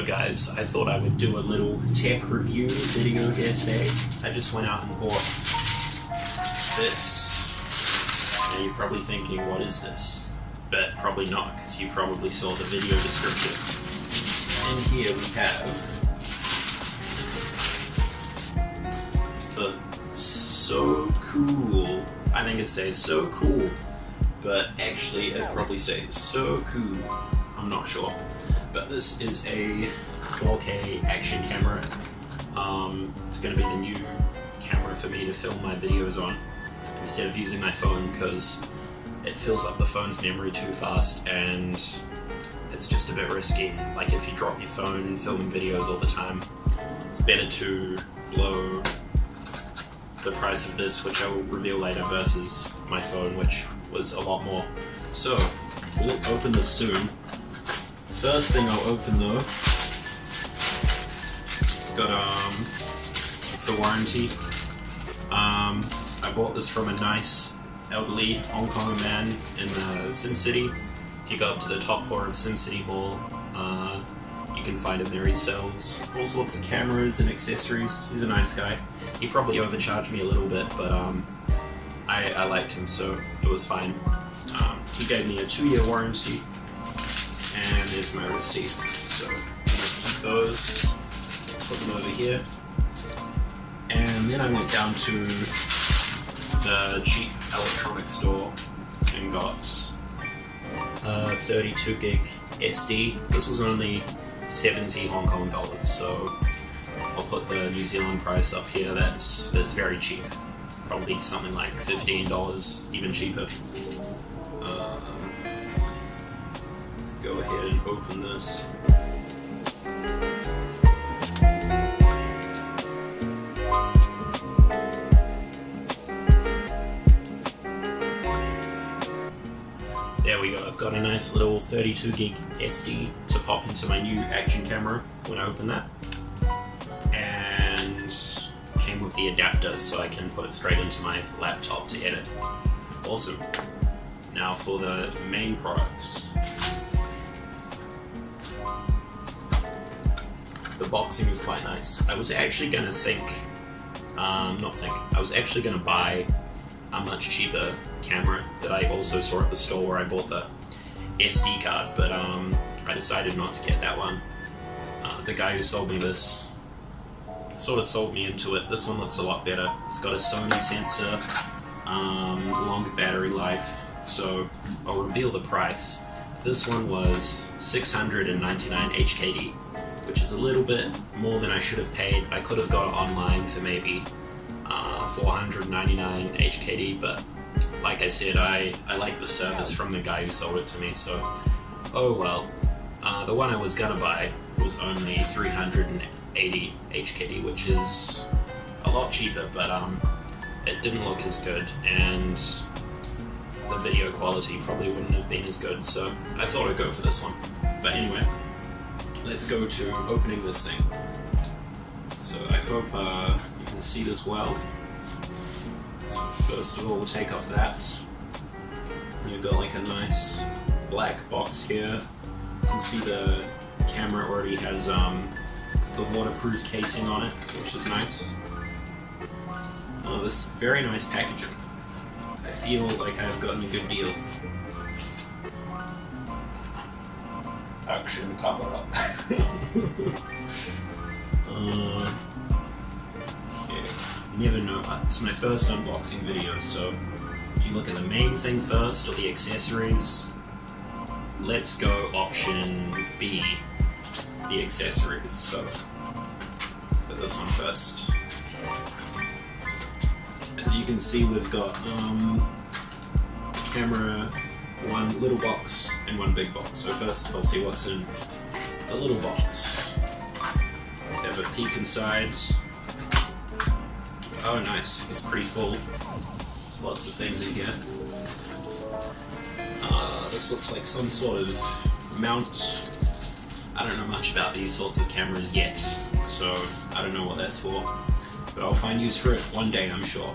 guys, I thought I would do a little tech review video here today. I just went out and bought this. Now you're probably thinking, what is this? But probably not, because you probably saw the video description. And here we have the SOOCOO. I think it says so cool, but actually it probably says SOOCOO. I'm not sure. But this is a 4K action camera. It's going to be the new camera for me to film my videos on instead of using my phone, because it fills up the phone's memory too fast and it's just a bit risky. Like if you drop your phone filming videos all the time, it's better to blow the price of this, which I will reveal later, versus my phone, which was a lot more. So we'll open this soon. First thing I'll open though, got the warranty. I bought this from a nice elderly Hong Kong man in SimCity. If you go up to the top floor of SimCity Mall, you can find him there. He sells all sorts of cameras and accessories. He's a nice guy. He probably overcharged me a little bit, but I liked him, so it was fine. He gave me a 2-year warranty. And there's my receipt. So I'm going to keep those, put them over here. And then I went down to the cheap electronics store and got a 32 gig SD. This was only 70 Hong Kong dollars, so I'll put the New Zealand price up here. That's very cheap. Probably something like $15, even cheaper. Go ahead and open this. There we go, I've got a nice little 32 gig SD to pop into my new action camera when I open that. And came with the adapter so I can put it straight into my laptop to edit. Awesome. Now for the main product. The boxing is quite nice. I was actually gonna I was actually gonna buy a much cheaper camera that I also saw at the store where I bought the SD card, but I decided not to get that one. The guy who sold me this sort of sold me into it. This one looks a lot better. It's got a Sony sensor, longer battery life, so I'll reveal the price. This one was 699 HKD. Which is a little bit more than I should have paid. I could have got it online for maybe 499 HKD, but like I said, I like the service from the guy who sold it to me, so oh well. The one I was gonna buy was only 380 HKD, which is a lot cheaper, but it didn't look as good, and the video quality probably wouldn't have been as good, so I thought I'd go for this one. But anyway, let's go to opening this thing. So I hope you can see this well. So first of all, we'll take off that. You've got like a nice black box here. You can see the camera already has the waterproof casing on it, which is nice. This very nice packaging. I feel like I've gotten a good deal. Action camera. Okay, never know. It's my first unboxing video, so do you look at the main thing first or the accessories? Let's go option B, the accessories. So let's put this one first. As you can see, we've got camera, one little box and one big box. So first I'll see what's in the little box. Let's have a peek inside. Oh nice, it's pretty full. Lots of things in here. This looks like some sort of mount. I don't know much about these sorts of cameras yet, so I don't know what that's for. But I'll find use for it one day, I'm sure.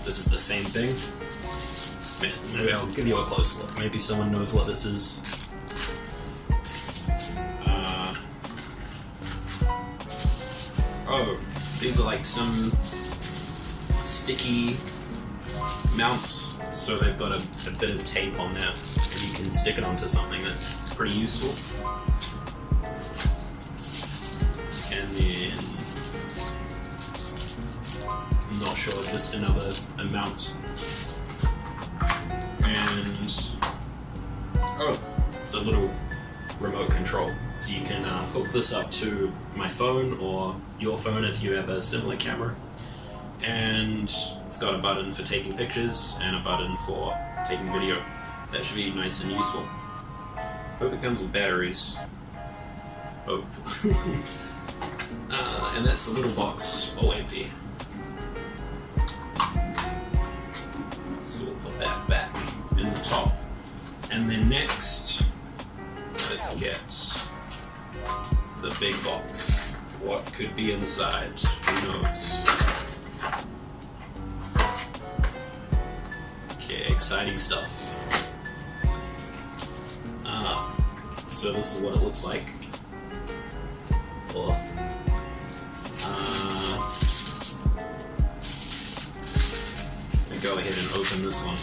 This is the same thing. Maybe I'll give you a close look. Maybe someone knows what this is. Oh, these are like some sticky mounts, so they've got a bit of tape on there, and you can stick it onto something. That's pretty useful. And then, I'm not sure, just another mount. And, oh, it's a little remote control. So you can hook this up to my phone or your phone if you have a similar camera. And it's got a button for taking pictures and a button for taking video. That should be nice and useful. Hope it comes with batteries. Hope. And that's the little box, all empty. So we'll put that back in the top. And then next, let's get the big box. What could be inside? Who knows? Okay, exciting stuff. So this is what it looks like. Or, I go ahead and open this one.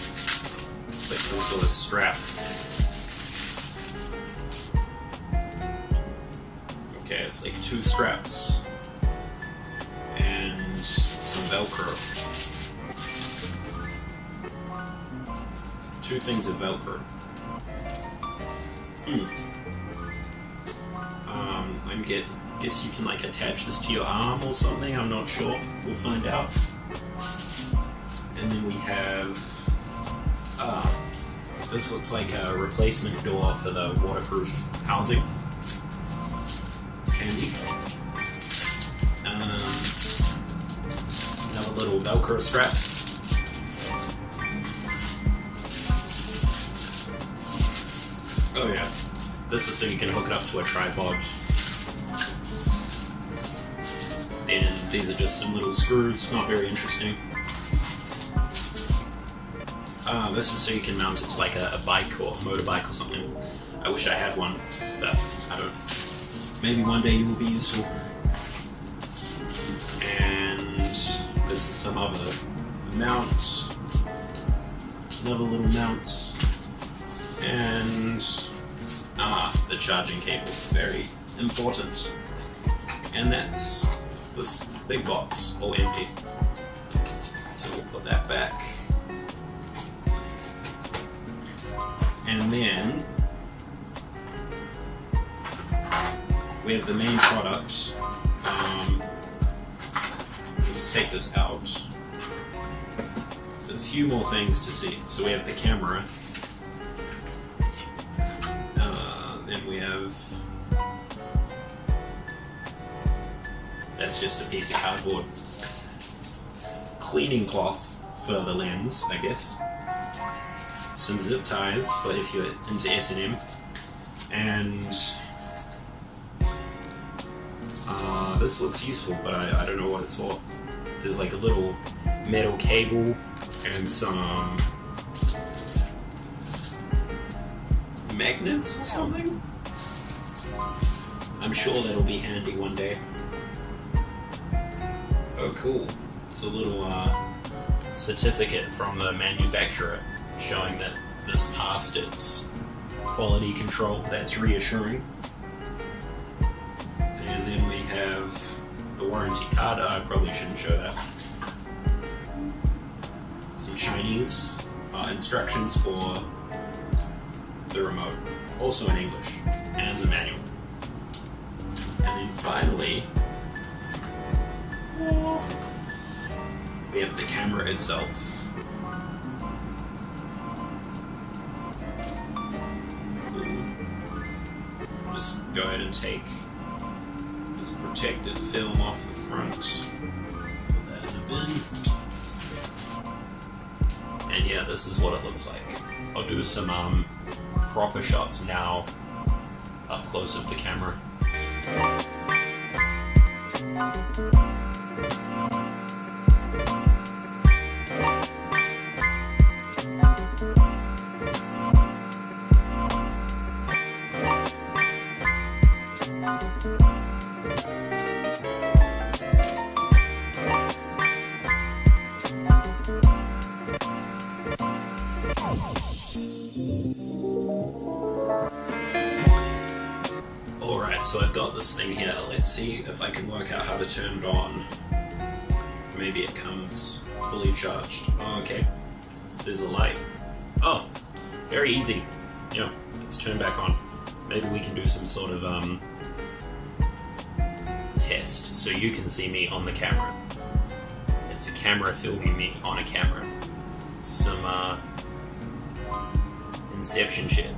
It's like some sort of strap. Okay, it's like 2 straps and some Velcro. 2 things of Velcro. I guess you can like attach this to your arm or something, I'm not sure. We'll find out. And then we have, this looks like a replacement door for the waterproof housing. It's handy. Another little Velcro strap. Oh yeah, this is so you can hook it up to a tripod. And these are just some little screws, not very interesting. This is so you can mount it to like a bike or a motorbike or something. I wish I had one, but I don't. Maybe one day it will be useful. And this is some other mount. Another little mount. And the charging cable, very important. And that's this big box, all empty. So we'll put that back. And then we have the main product. Let's take this out. There's a few more things to see. So we have the camera. Then we have, that's just a piece of cardboard. Cleaning cloth for the lens, I guess. Some zip ties for if you're into S&M. And this looks useful, but I don't know what it's for. There's like a little metal cable and some magnets or something? I'm sure that'll be handy one day. Oh cool. It's a little certificate from the manufacturer showing that this passed its quality control. That's reassuring. And then we have the warranty card. I probably shouldn't show that. Some Chinese instructions for the remote, also in English, and the manual. And then finally, we have the camera itself. Cool. Just go ahead and take this protective film off the front. Put that in the bin. And yeah, this is what it looks like. I'll do some proper shots now, up close of the camera. so I've got this thing here. Let's see if I can work out how to turn it on. Maybe it comes fully charged. Oh, okay. There's a light. Oh, very easy. Yeah, let's turn back on. Maybe we can do some sort of test so you can see me on the camera. It's a camera filming me on a camera. Some Inception shit.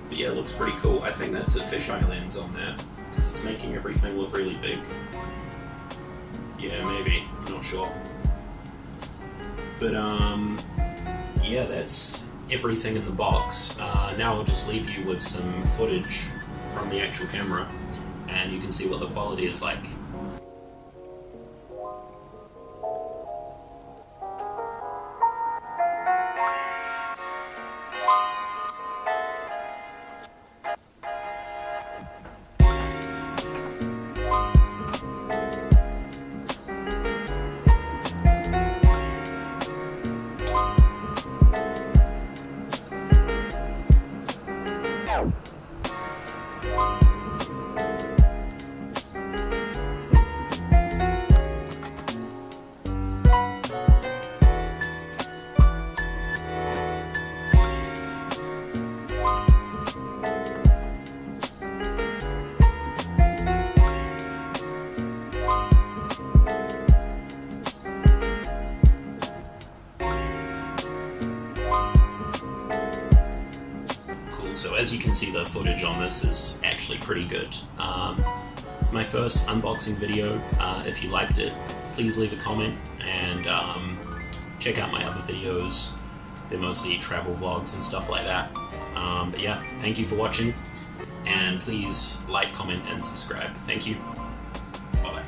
But yeah, it looks pretty cool. I think that's a fisheye lens on that, because it's making everything look really big. Yeah, maybe. I'm not sure. But yeah, that's everything in the box. Now I'll just leave you with some footage from the actual camera, and you can see what the quality is like. So as you can see, the footage on this is actually pretty good. It's my first unboxing video. If you liked it, please leave a comment, and check out my other videos. They're mostly travel vlogs and stuff like that. But yeah, thank you for watching, and please like, comment, and subscribe. Thank you. Bye-bye.